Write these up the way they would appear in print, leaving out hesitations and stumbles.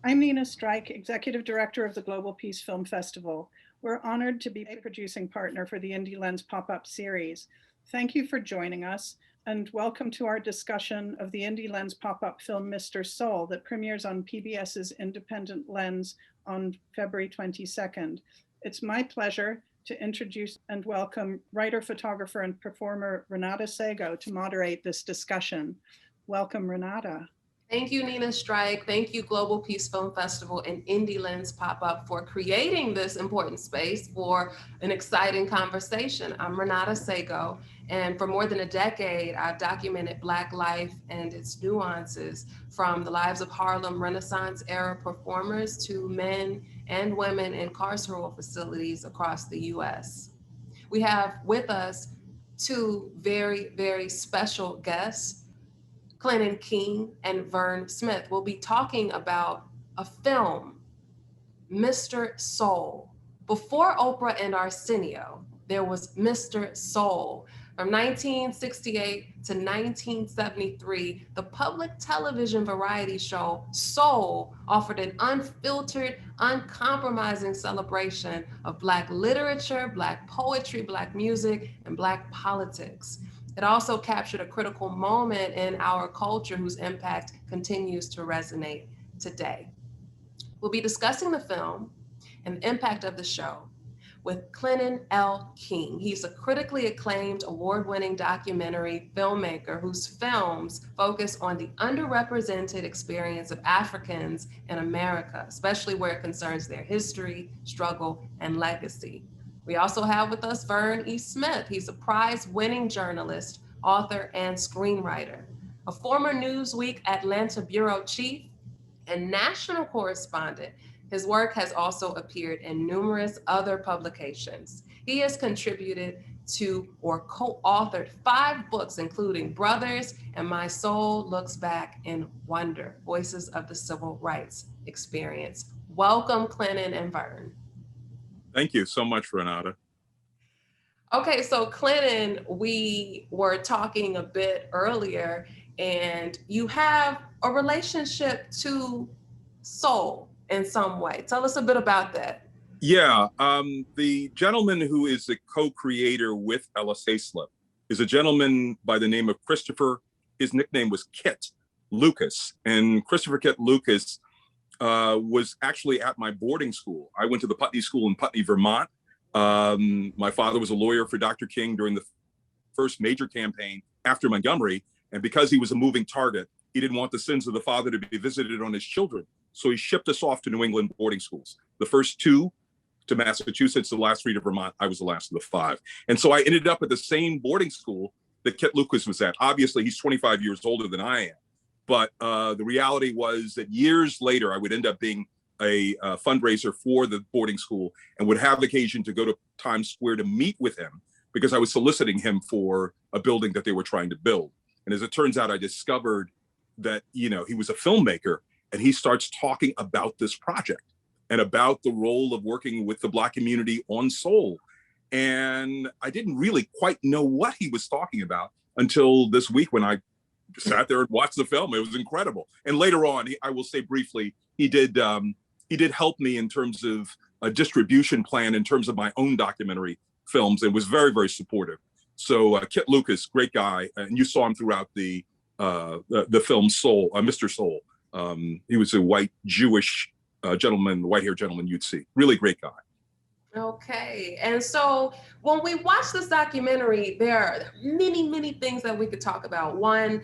I'm Nina Strike, Executive Director of the Global Peace Film Festival. We're honored to be a producing partner for the Indie Lens pop-up series. Thank you for joining us, and welcome to our discussion of the Indie Lens pop-up film Mr. Soul that premieres on PBS's Independent Lens on February 22nd. It's my pleasure to introduce and welcome writer, photographer, and performer Renata Sago to moderate this discussion. Welcome, Renata. Thank you, Nina Strike. Thank you, Global Peace Film Festival and Indie Lens Pop-Up for creating this important space for an exciting conversation. I'm Renata Sago, and for more than a decade, I've documented Black life and its nuances, from the lives of Harlem Renaissance era performers to men and women in carceral facilities across the US. We have with us two very, very special guests. Clennon and Vern Smith will be talking about a film, Mr. Soul. Before Oprah and Arsenio, there was Mr. Soul. From 1968 to 1973, the public television variety show Soul offered an unfiltered, uncompromising celebration of Black literature, Black poetry, Black music, and Black politics. It also captured a critical moment in our culture whose impact continues to resonate today. We'll be discussing the film and the impact of the show with Clennon L. He's a critically acclaimed, award-winning documentary filmmaker whose films focus on the underrepresented experience of Africans in America, especially where it concerns their history, struggle, and legacy. We also have with us Vern E. Smith. He's a prize-winning journalist, author, and screenwriter, a former Newsweek Atlanta bureau chief, and national correspondent. His work has also appeared in numerous other publications. He has contributed to or co-authored 5 books, including Brothers and My Soul Looks Back in Wonder, Voices of the Civil Rights Experience. Welcome, Clennon and Vern. Thank you so much, Renata. Okay, so Clennon, we were talking a bit earlier, and you have a relationship to soul in some way. Tell us a bit about that. Yeah, the gentleman who is the co-creator with Ellis Hayslip is a gentleman by the name of Christopher. His nickname was Kit Lucas, and Christopher Kit Lucas was actually at my boarding school. I went to the Putney School in Putney, Vermont. My father was a lawyer for Dr. King during the first major campaign after Montgomery. And because he was a moving target, he didn't want the sins of the father to be visited on his children. So he shipped us off to New England boarding schools. The first 2 to Massachusetts, the last 3 to Vermont. I was the last of the 5. And so I ended up at the same boarding school that Kit Lucas was at. Obviously, he's 25 years older than I am. But the reality was that years later, I would end up being a fundraiser for the boarding school and would have occasion to go to Times Square to meet with him because I was soliciting him for a building that they were trying to build. And as it turns out, I discovered that, he was a filmmaker, and he starts talking about this project and about the role of working with the Black community on soul. And I didn't really quite know what he was talking about until this week when I sat there and watched the film. It was incredible. And later on, I will say briefly, he did help me in terms of a distribution plan in terms of my own documentary films, and was very, very supportive. So Kit Lucas, great guy, and you saw him throughout the film Soul, Mr. Soul. He was a white Jewish gentleman, white-haired gentleman you'd see. Really great guy. Okay, and so when we watch this documentary, there are many, many things that we could talk about. One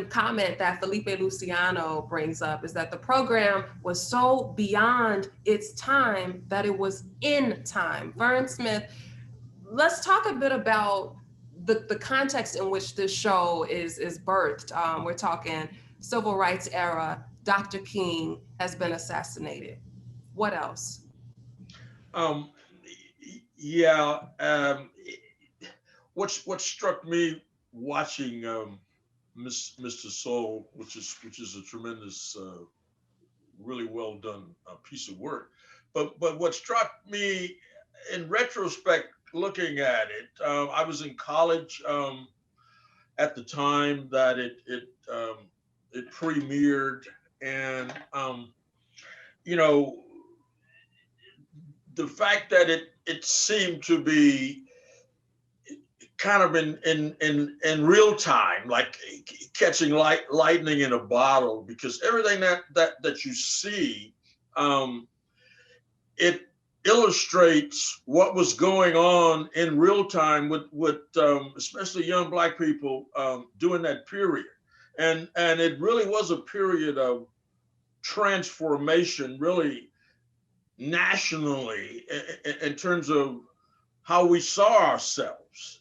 comment that Felipe Luciano brings up is that the program was so beyond its time that it was in time. Vern Smith, let's talk a bit about the context in which this show is birthed. We're talking civil rights era, Dr. King has been assassinated. What else? What struck me watching Mr. Soul, which is a tremendous, really well done piece of work, but what struck me in retrospect, looking at it, I was in college at the time that it premiered, and you know, the fact that it seemed to be kind of in real time, like catching lightning in a bottle, because everything that you see, it illustrates what was going on in real time with especially young Black people during that period, and it really was a period of transformation, really nationally, in terms of how we saw ourselves.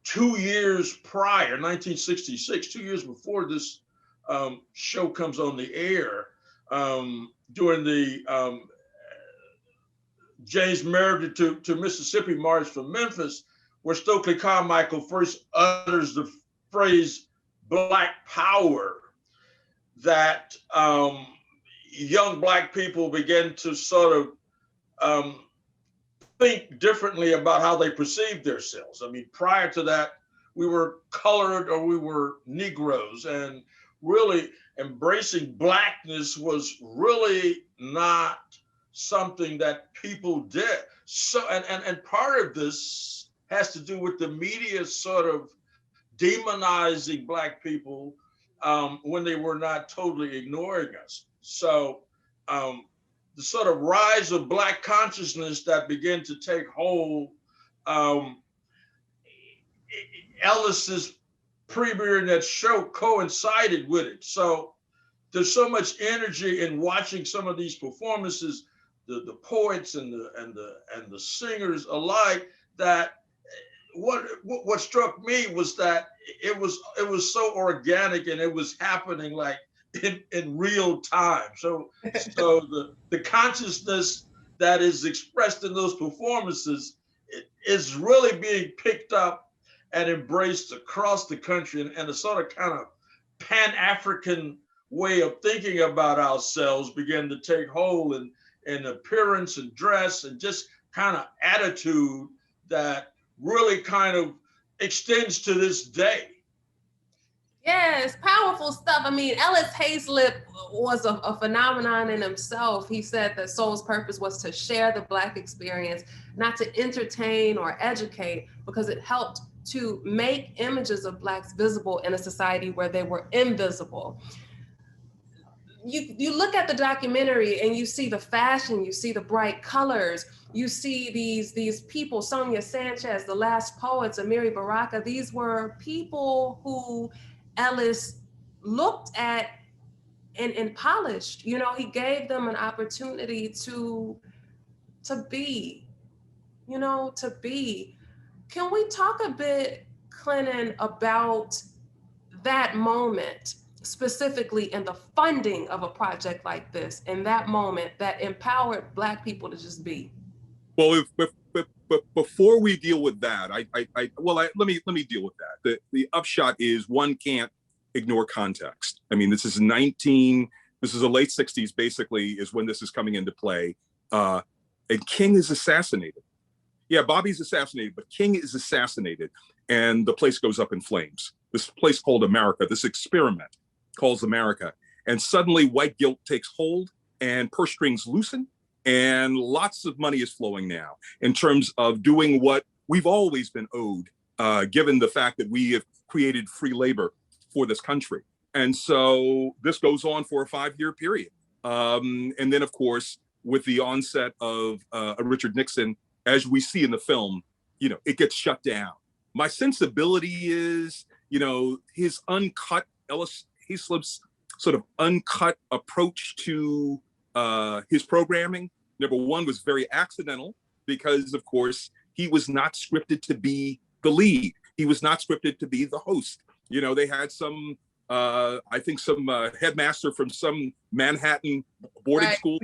2 years prior, 1966, 2 years before this show comes on the air, during the James Meredith to Mississippi March from Memphis, where Stokely Carmichael first utters the phrase Black Power, that young Black people begin to sort of think differently about how they perceive themselves. I mean, prior to that, we were colored or we were Negroes, and really embracing Blackness was really not something that people did. So, and part of this has to do with the media sort of demonizing Black people when they were not totally ignoring us. So the sort of rise of Black consciousness that began to take hold, Ellis's premiering that show coincided with it. So there's so much energy in watching some of these performances, the poets and the singers alike, that what struck me was that it was so organic, and it was happening like in real time. So the consciousness that is expressed in those performances is really being picked up and embraced across the country, and a sort of kind of Pan-African way of thinking about ourselves began to take hold in appearance and dress and just kind of attitude that really kind of extends to this day. Yes, powerful stuff. I mean, Ellis Hayslip was a phenomenon in himself. He said that Soul's purpose was to share the Black experience, not to entertain or educate, because it helped to make images of Blacks visible in a society where they were invisible. You look at the documentary and you see the fashion, you see the bright colors, you see these people, Sonia Sanchez, the Last Poets, Amiri Baraka. These were people who Ellis looked at and polished. You know, he gave them an opportunity to be, to be. Can we talk a bit, Clennon, about that moment, specifically in the funding of a project like this, in that moment that empowered Black people to just be? Well, before we deal with that, let me deal with that. The upshot is one can't ignore context. I mean, this is the late 60s, basically, is when this is coming into play. And King is assassinated. Yeah, Bobby's assassinated, but King is assassinated, and the place goes up in flames. This place called America, this experiment calls America. And suddenly white guilt takes hold and purse strings loosen, and lots of money is flowing now in terms of doing what we've always been owed, given the fact that we have created free labor for this country. And so this goes on for a 5-year period. And then, of course, with the onset of Richard Nixon, as we see in the film, it gets shut down. My sensibility is, his uncut, Ellis Hayslip's sort of uncut approach to his programming, number one, was very accidental because, of course, he was not scripted to be the lead. He was not scripted to be the host. They had some, I think some headmaster from some Manhattan boarding school.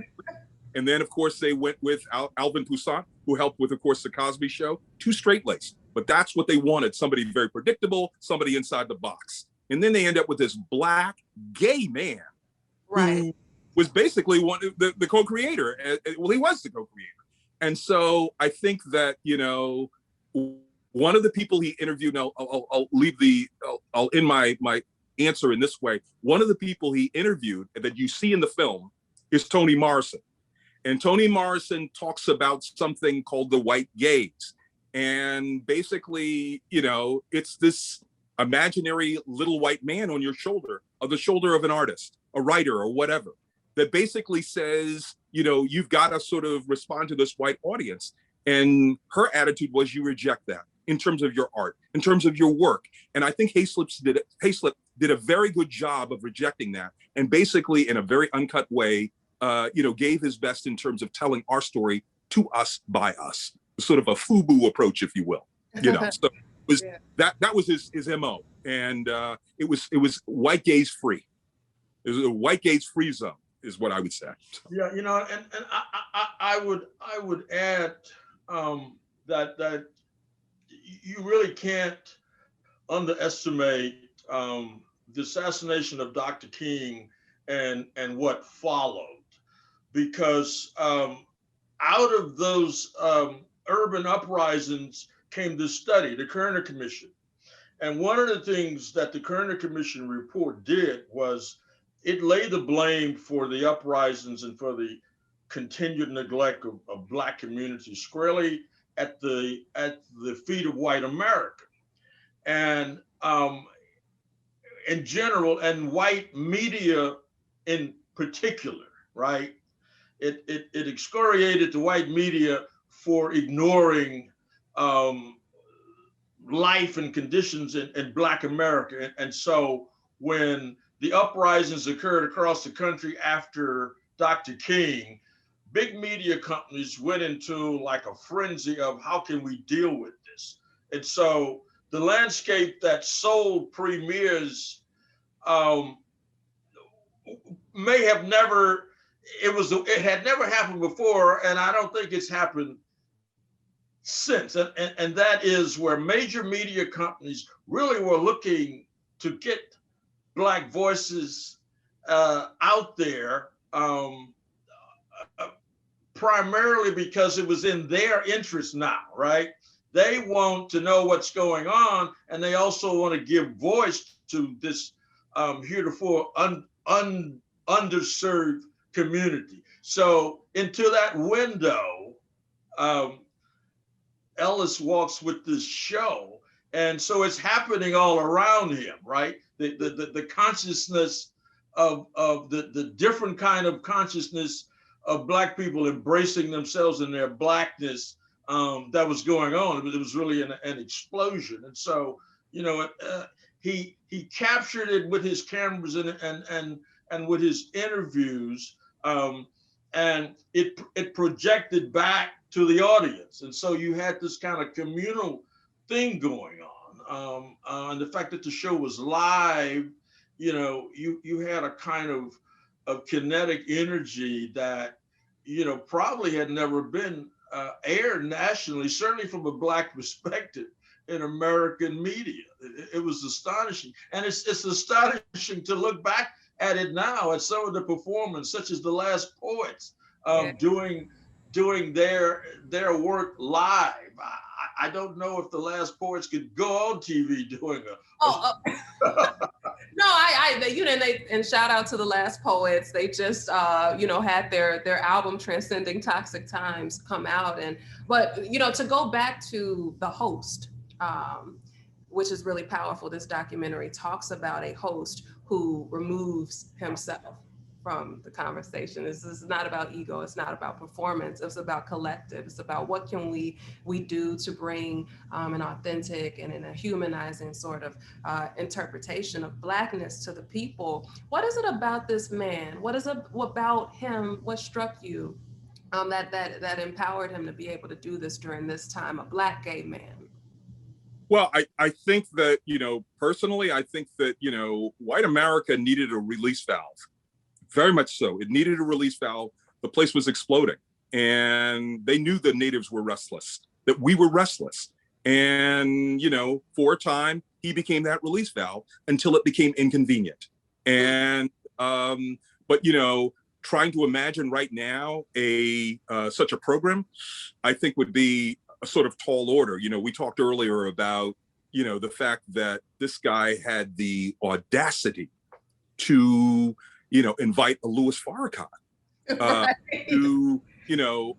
And then, of course, they went with Alvin Toussaint, who helped with, of course, The Cosby Show, too straight-laced. But that's what they wanted, somebody very predictable, somebody inside the box. And then they end up with this Black gay man who was basically the co-creator. Well, he was the co-creator. And so I think that, one of the people he interviewed, now I'll end my answer in this way. One of the people he interviewed that you see in the film is Toni Morrison. And Toni Morrison talks about something called the white gaze. And basically, it's this imaginary little white man on your shoulder, or the shoulder of an artist, a writer, or whatever, that basically says, you've got to sort of respond to this white audience. And her attitude was, you reject that in terms of your art, in terms of your work. And I think Hayslip did a very good job of rejecting that, and basically in a very uncut way, gave his best in terms of telling our story to us by us, sort of a FUBU approach, if you will. So it was, that was his MO, and it was white gaze free. It was a white gaze free zone, is what I would say. Yeah, and I would add that you really can't underestimate the assassination of Dr. King and what followed, because out of those urban uprisings came this study, the Kerner Commission. And one of the things that the Kerner Commission report did was it laid the blame for the uprisings and for the continued neglect of Black communities squarely at the feet of white America. And in general, and white media in particular, right? It excoriated the white media for ignoring life and conditions in Black America. And so when the uprisings occurred across the country after Dr. King, big media companies went into like a frenzy of how can we deal with this? And so the landscape that sold premieres may have never, it had never happened before, and I don't think it's happened since. And that is where major media companies really were looking to get Black voices out there, primarily because it was in their interest now, right? They want to know what's going on, and they also want to give voice to this heretofore underserved community. So into that window, Ellis walks with this show, and so it's happening all around him, right? The consciousness of the different kind of consciousness of Black people embracing themselves and their Blackness that was going on. It was really an explosion. And so, he captured it with his cameras and with his interviews, and it projected back to the audience. And so you had this kind of communal thing going on. And the fact that the show was live, you had a kind of kinetic energy that, probably had never been aired nationally, certainly from a Black perspective in American media. It was astonishing. And it's astonishing to look back at it now, at some of the performers, such as the Last Poets, doing their work live. I don't know if the Last Poets could go on TV doing and shout out to the Last Poets. They just had their album Transcending Toxic Times come out, but to go back to the host, which is really powerful. This documentary talks about a host who removes himself from the conversation. This is not about ego. It's not about performance. It's about collective. It's about what can we do to bring an authentic and in a humanizing sort of interpretation of Blackness to the people. What is it about this man? What is it about him? What struck you that empowered him to be able to do this during this time, a Black gay man? Well, I think that, personally, I think that, white America needed a release valve. Very much so. It needed a release valve. The place was exploding, and they knew the natives were restless, that we were restless. And, for a time, he became that release valve until it became inconvenient. And, but, trying to imagine right now such a program, I think would be a sort of tall order. We talked earlier about, the fact that this guy had the audacity to, invite a Louis Farrakhan, Right. to,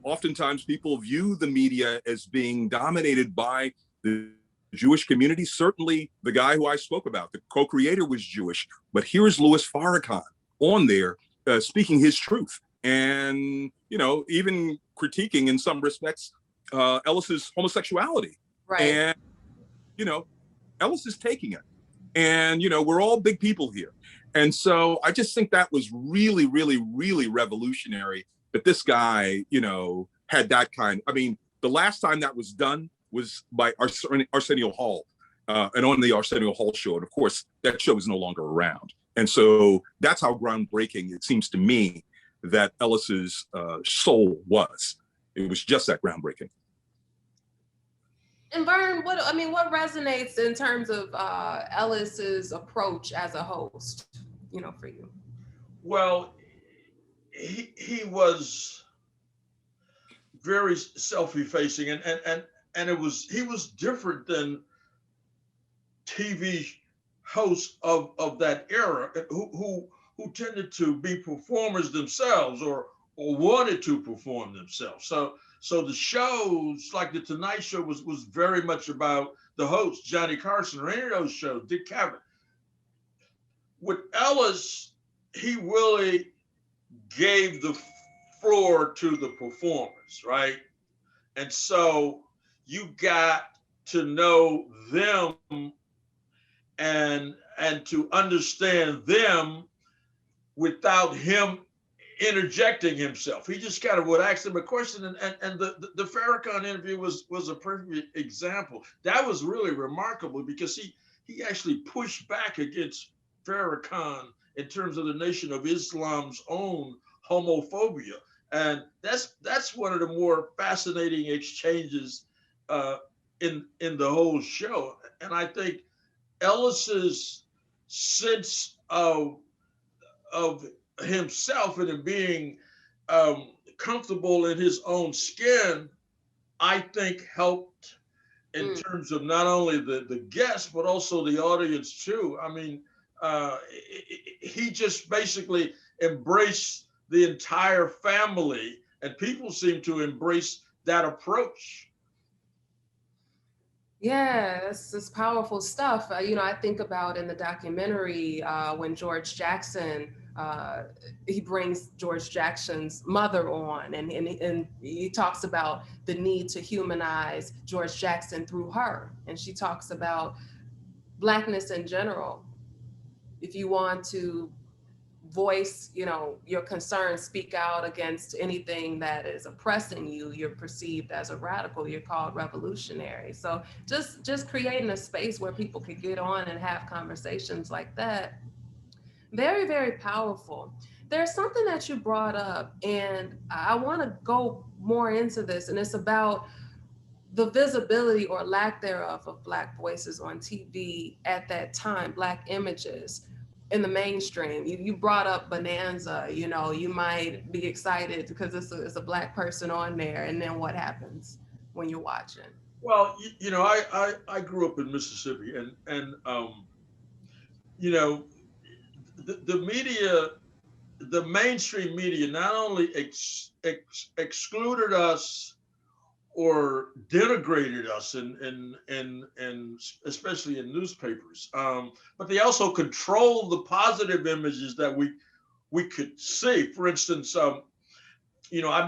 oftentimes people view the media as being dominated by the Jewish community. Certainly the guy who I spoke about, the co-creator, was Jewish, but here's Louis Farrakhan on there speaking his truth and, even critiquing in some respects Ellis's homosexuality. Right. And, Ellis is taking it. And, we're all big people here. And so I just think that was really, really, really revolutionary that this guy, had that kind. I mean, the last time that was done was by Arsenio Hall and on the Arsenio Hall show. And of course, that show is no longer around. And so that's how groundbreaking it seems to me that Ellis's soul was. It was just that groundbreaking. And Vern, what resonates in terms of Ellis's approach as a host, for you? Well, he was very self-effacing, and he was different than TV hosts of that era who tended to be performers themselves or wanted to perform themselves. So the shows like the Tonight Show was very much about the host, Johnny Carson, or any of those shows, Dick Cavett. With Ellis, he really gave the floor to the performers, right? And so you got to know them and to understand them without him interjecting himself. He just kind of would ask them a question, and the Farrakhan interview was a perfect example. That was really remarkable because he actually pushed back against Farrakhan in terms of the Nation of Islam's own homophobia. And that's one of the more fascinating exchanges in the whole show. And I think Ellis's sense of himself and in being comfortable in his own skin, I think helped in terms of not only the guests, but also the audience too. I mean, he just basically embraced the entire family, and people seem to embrace that approach. Yeah, that's powerful stuff. I think about in the documentary when George Jackson, he brings George Jackson's mother on, and he talks about the need to humanize George Jackson through her. And she talks about Blackness in general. If you want to voice, your concerns, speak out against anything that is oppressing you, you're perceived as a radical, you're called revolutionary. So just creating a space where people could get on and have conversations like that. Very, very powerful. There's something that you brought up, and I want to go more into this, and it's about the visibility or lack thereof of Black voices on TV at that time, Black images in the mainstream. You brought up Bonanza, you might be excited because it's a Black person on there, and then what happens when you're watching? Well, I grew up in Mississippi, and the media, the mainstream media, not only excluded us or denigrated us in especially in newspapers, but they also controlled the positive images that we could see. For instance, I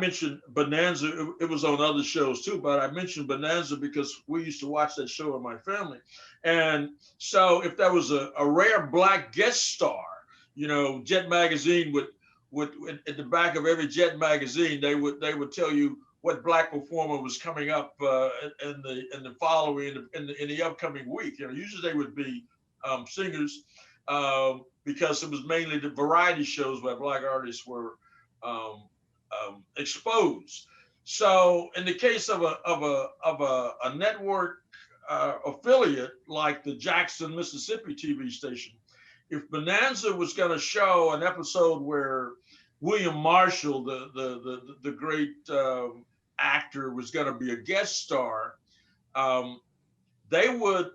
mentioned Bonanza. It was on other shows too, but I mentioned Bonanza because we used to watch that show with my family. And so if there was a rare Black guest star, Jet Magazine would at the back of every Jet magazine, they would tell you what Black performer was coming up in the upcoming week. Usually they would be singers because it was mainly the variety shows where Black artists were exposed. So in the case of a network affiliate like the Jackson, Mississippi TV station, if Bonanza was going to show an episode where William Marshall, the great actor, was going to be a guest star, they would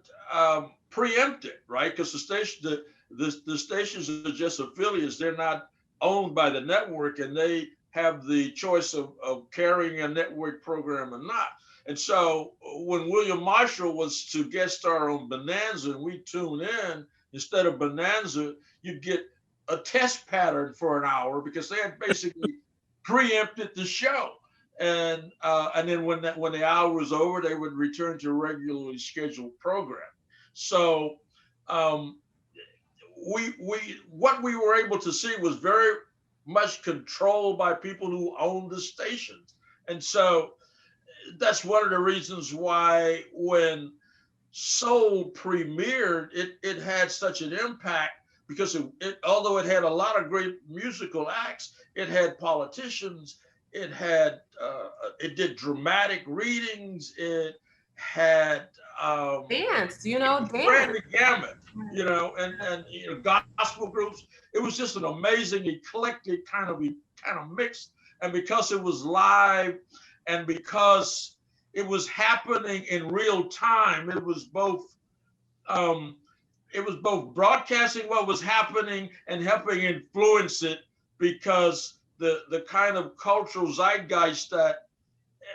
preempt it, right? Because the stations are just affiliates. They're not owned by the network, and they have the choice of carrying a network program or not. And so when William Marshall was to guest star on Bonanza and we tune in, instead of Bonanza, you'd get a test pattern for an hour because they had basically preempted the show. And then when the hour was over, they would return to regularly scheduled program. So what we were able to see was very much controlled by people who owned the stations. And so that's one of the reasons why when Soul premiered, it had such an impact because although it had a lot of great musical acts, it had politicians, it did dramatic readings, it had dance, it ran the gamut, and gospel groups. It was just an amazing, eclectic kind of mix. And because it was live, and because it was happening in real time, it was both broadcasting what was happening and helping influence it, because the kind of cultural zeitgeist that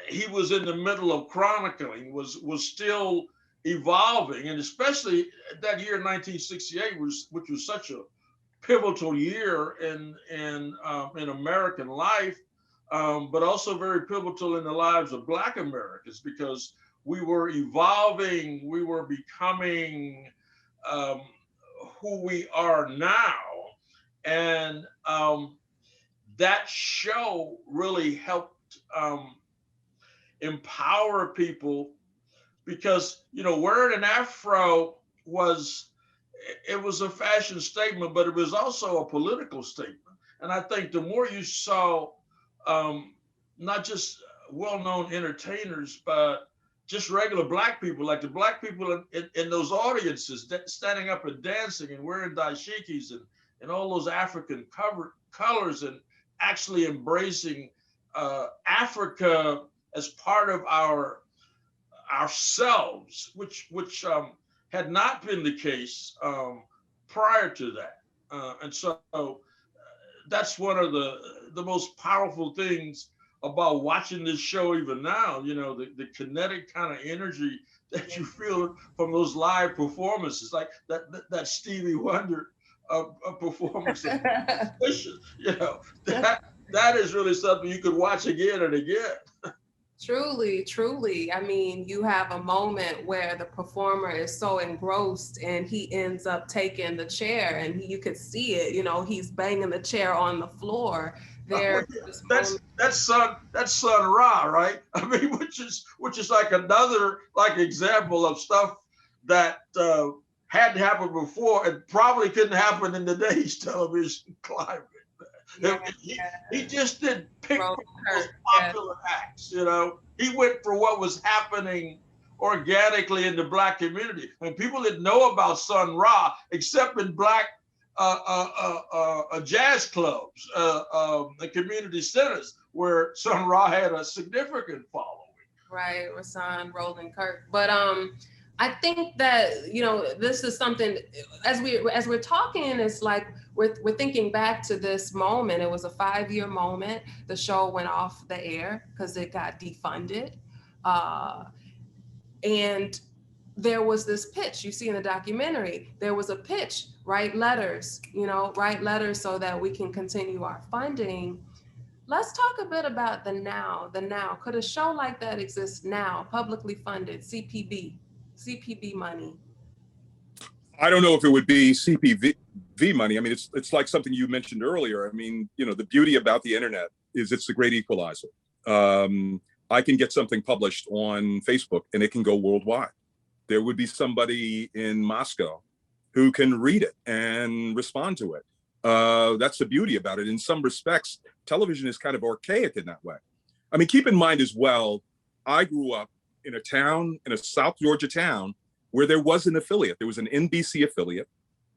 he was in the middle of chronicling was still evolving. And especially that year 1968 which was such a pivotal year in American life, but also very pivotal in the lives of Black Americans, because we were evolving, we were becoming who we are now. And that show really helped empower people, because wearing an afro was a fashion statement, but it was also a political statement. And I think the more you saw not just well-known entertainers, but just regular Black people, like the Black people in those audiences standing up and dancing and wearing dashikis and all those African colors, and actually embracing Africa as part of ourselves, which had not been the case prior to that. And so that's one of the most powerful things about watching this show even now, the kinetic kind of energy that you feel from those live performances, like that Stevie Wonder performance. That is really something you could watch again and again. Truly, truly. I mean, you have a moment where the performer is so engrossed and he ends up taking the chair, and you could see it, he's banging the chair on the floor. That's Sun Ra, right? I mean, which is like another example of stuff that hadn't happened before and probably couldn't happen in today's television climate. He just didn't pick the most popular acts, He went for what was happening organically in the Black community. And people didn't know about Sun Ra except in Black jazz clubs, the community centers, where Sun Ra had a significant following. Right, Rasan, Roland Kirk. But I think that this is something, as we're talking, it's like we're thinking back to this moment. It was a 5-year moment. The show went off the air because it got defunded, and there was this pitch you see in the documentary. There was a pitch: write letters so that we can continue our funding. Let's talk a bit about the now. Could a show like that exist now, publicly funded, CPB money? I don't know if it would be CPV money. I mean, it's like something you mentioned earlier. I mean, the beauty about the internet is it's the great equalizer. I can get something published on Facebook and it can go worldwide. There would be somebody in Moscow who can read it and respond to it. That's the beauty about it. In some respects, television is kind of archaic in that way. I mean, keep in mind as well, I grew up in a South Georgia town, where there was an affiliate. There was an NBC affiliate,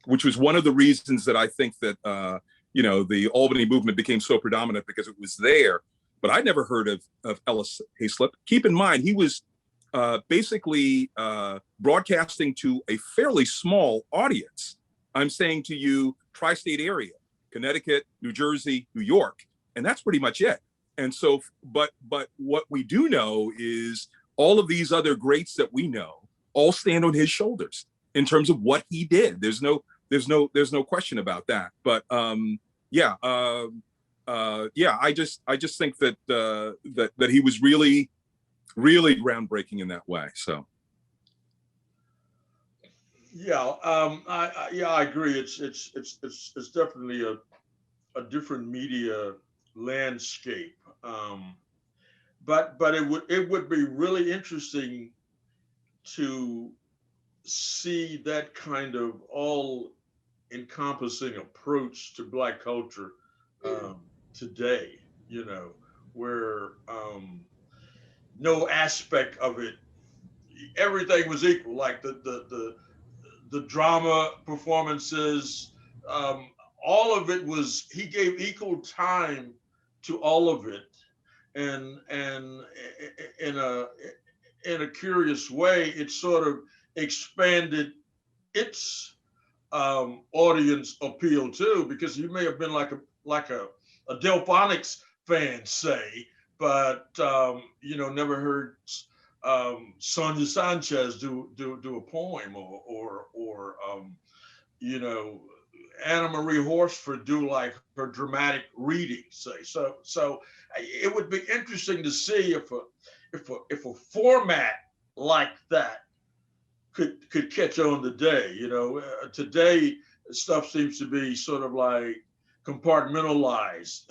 which was one of the reasons that I think that, the Albany movement became so predominant, because it was there. But I'd never heard of Ellis Hayslip. Keep in mind, he was basically broadcasting to a fairly small audience. I'm saying to you, tri-state area, Connecticut, New Jersey, New York, and that's pretty much it. And so, but what we do know is all of these other greats that we know all stand on his shoulders in terms of what he did. There's no question about that. But yeah, I just think that that he was really groundbreaking in that way. So. Yeah, I agree. It's definitely a different media landscape. But it would be really interesting to see that kind of all encompassing approach to Black culture today, you know, where no aspect of it, everything was equal, like the drama performances, all of it was, he gave equal time to all of it. And in a curious way, it sort of expanded its audience appeal too, because you may have been like a Delphonics fan, say, but you know, never heard Sonia Sanchez do a poem, or you know, Anna Marie Horsford do like her dramatic reading, say. So it would be interesting to see if a format like that could catch on today. You know, today stuff seems to be sort of like compartmentalized.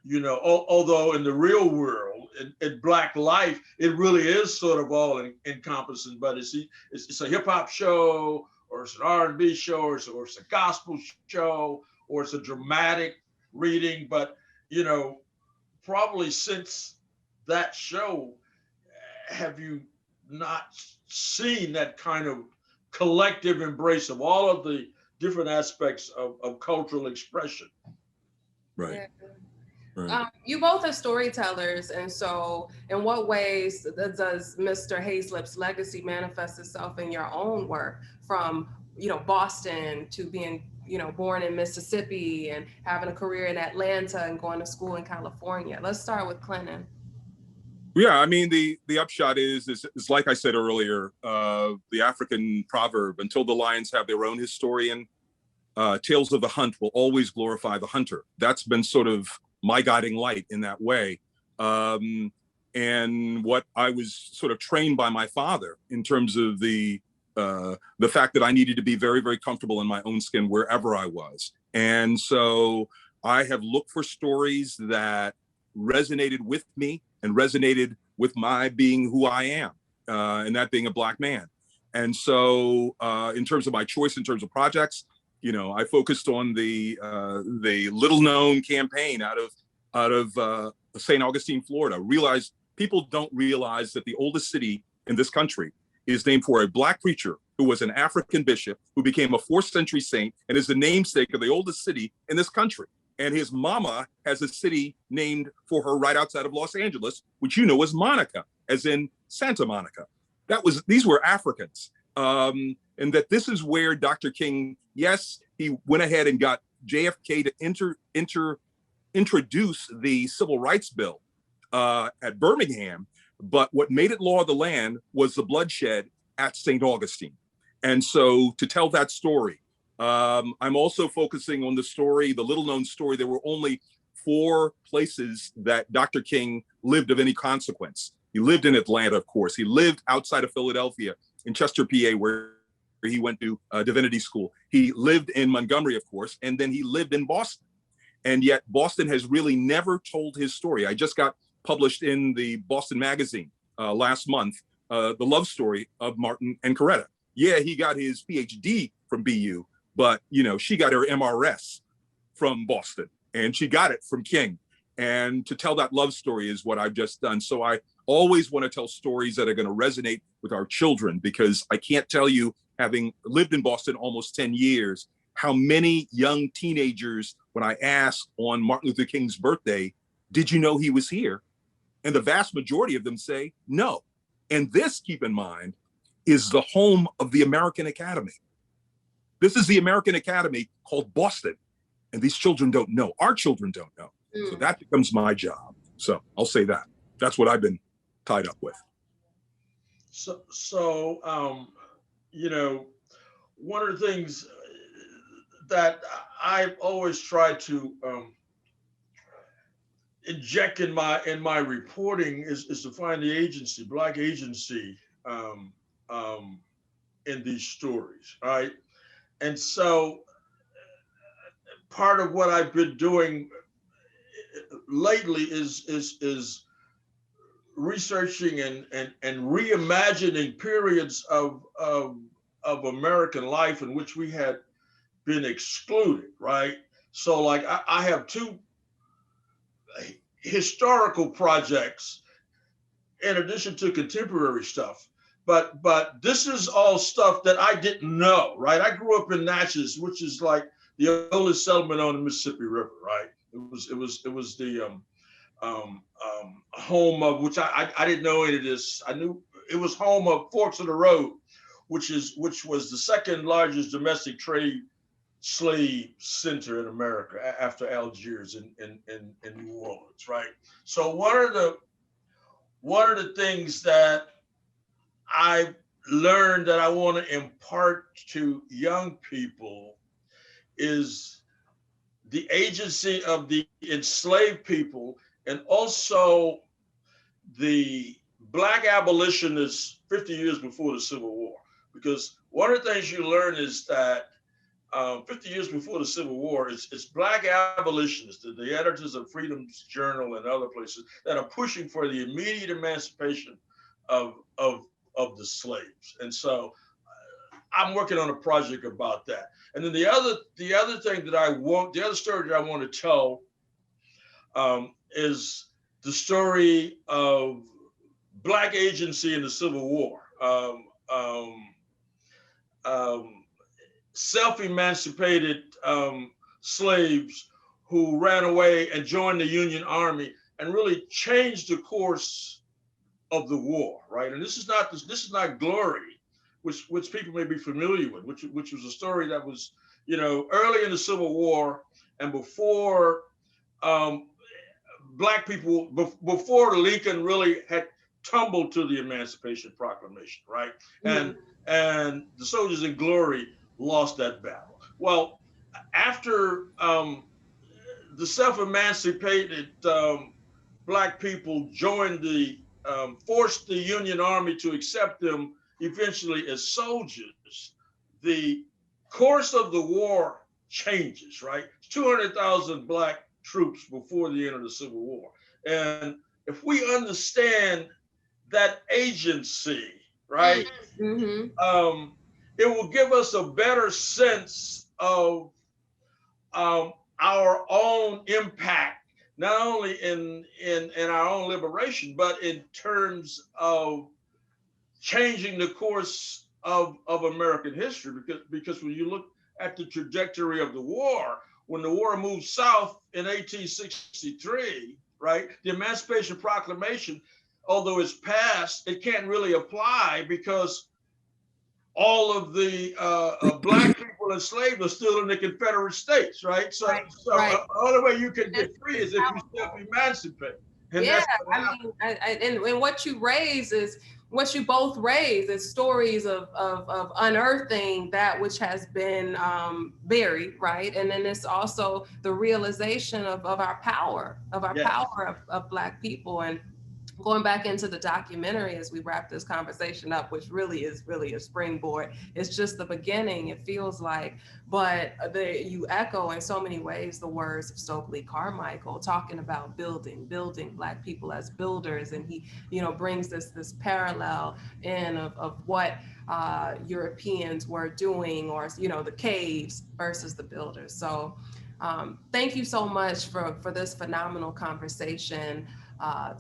You know, although in the real world, in Black life, it really is sort of all encompassing. But it's a hip hop show, or it's an R&B show, or it's a gospel show, or it's a dramatic reading. But you know, probably since that show, have you not seen that kind of collective embrace of all of the different aspects of cultural expression? Right. Yeah. Right. You both are storytellers, and so in what ways does Mr. Hayslip's legacy manifest itself in your own work, from, you know, Boston to being, you know, born in Mississippi and having a career in Atlanta and going to school in California? Let's start with Clennon. Yeah, I mean, the upshot is like I said earlier, the African proverb, until the lions have their own historian, tales of the hunt will always glorify the hunter. That's been sort of my guiding light in that way. And what I was sort of trained by my father in terms of the fact that I needed to be very, very comfortable in my own skin wherever I was. And so I have looked for stories that resonated with me and resonated with my being who I am, and that being a Black man. And so in terms of my choice, in terms of projects, you know, I focused on the little known campaign out of St. Augustine, Florida. People don't realize that the oldest city in this country is named for a Black preacher who was an African bishop who became a 4th century saint and is the namesake of the oldest city in this country. And his mama has a city named for her right outside of Los Angeles, which you know is Monica, as in Santa Monica. These were Africans. And that this is where Dr. King, yes, he went ahead and got JFK to introduce the Civil Rights Bill at Birmingham, but what made it law of the land was the bloodshed at St. Augustine. And so to tell that story, I'm also focusing on the story, the little known story. There were only 4 places that Dr. King lived of any consequence. He lived in Atlanta, of course. He lived outside of Philadelphia in Chester, PA, where he went to divinity school. He lived in Montgomery, of course, and then he lived in Boston. And yet Boston has really never told his story. I just got published in the Boston Magazine last month, the love story of Martin and Coretta. Yeah, he got his PhD from BU, but you know, she got her MRS from Boston, and she got it from King. And to tell that love story is what I've just done. So I always want to tell stories that are going to resonate with our children, because I can't tell you, having lived in Boston almost 10 years, how many young teenagers, when I ask on Martin Luther King's birthday, did you know he was here? And the vast majority of them say no. And this, keep in mind, is the home of the American Academy. This is the American Academy called Boston. And these children don't know. Our children don't know. So that becomes my job. So I'll say that. That's what I've been tied up with. So you know, one of the things that I've always tried to inject in my reporting is to find the agency, Black agency, in these stories, right? And so part of what I've been doing lately is researching and reimagining periods of American life in which we had been excluded, right? So like I have two historical projects in addition to contemporary stuff. But this is all stuff that I didn't know, right? I grew up in Natchez, which is like the oldest settlement on the Mississippi River, right? It was the home of, which I didn't know any of this. I knew it was home of Forks of the Road, which was the second largest domestic trade slave center in America after Algiers in New Orleans, right? So one of the things that I learned that I want to impart to young people is the agency of the enslaved people and also the Black abolitionists 50 years before the Civil War. Because one of the things you learn is that 50 years before the Civil War, it's Black abolitionists, the editors of Freedom's Journal and other places that are pushing for the immediate emancipation of the slaves. And so I'm working on a project about that. And then the other thing that the other story that I want to tell is the story of Black agency in the Civil War. Self-emancipated slaves who ran away and joined the Union Army and really changed the course of the war, right? And this is not Glory, which people may be familiar with, which was a story that was, you know, early in the Civil War and before Black people, before Lincoln really had tumbled to the Emancipation Proclamation, right? And the soldiers in Glory lost that battle. Well, after the self-emancipated Black people joined forced the Union Army to accept them eventually as soldiers, the course of the war changes, right? 200,000 Black troops before the end of the Civil War. And if we understand that agency, right, it will give us a better sense of our own impact, not only in our own liberation, but in terms of changing the course of American history. Because when you look at the trajectory of the war, when the war moved south in 1863, right, the Emancipation Proclamation, although it's passed, it can't really apply because all of the Black people enslaved are still in the Confederate States, right? So, the only way you can get free is if you self-emancipate. And yeah, I mean, and what you both raise is stories of unearthing that which has been buried, right? And then it's also the realization of our power, of Black people. And going back into the documentary as we wrap this conversation up, which really is a springboard. It's just the beginning, it feels like, but you echo in so many ways the words of Stokely Carmichael talking about building Black people as builders. And he, brings this parallel in of what Europeans were doing, or, the caves versus the builders. So thank you so much for this phenomenal conversation.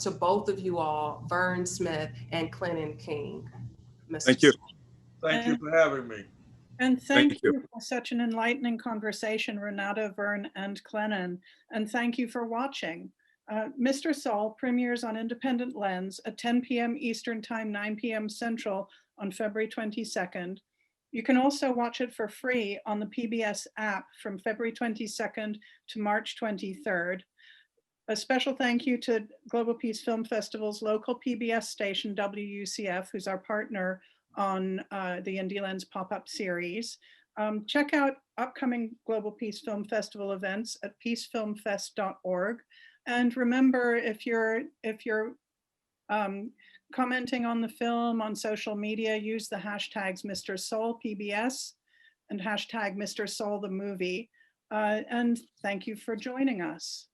To both of you all, Vern Smith and Clennon King. Thank you. Thank you for having me. And thank you for such an enlightening conversation, Renata, Vern, and Clennon. And thank you for watching. Mr. Soul premieres on Independent Lens at 10 p.m. Eastern Time, 9 p.m. Central on February 22nd. You can also watch it for free on the PBS app from February 22nd to March 23rd. A special thank you to Global Peace Film Festival's local PBS station, WUCF, who's our partner on the Indie Lens pop-up series. Check out upcoming Global Peace Film Festival events at peacefilmfest.org. And remember, if you're commenting on the film on social media, use the hashtags Mr. Soul PBS and hashtag Mr. Soul the movie. And thank you for joining us.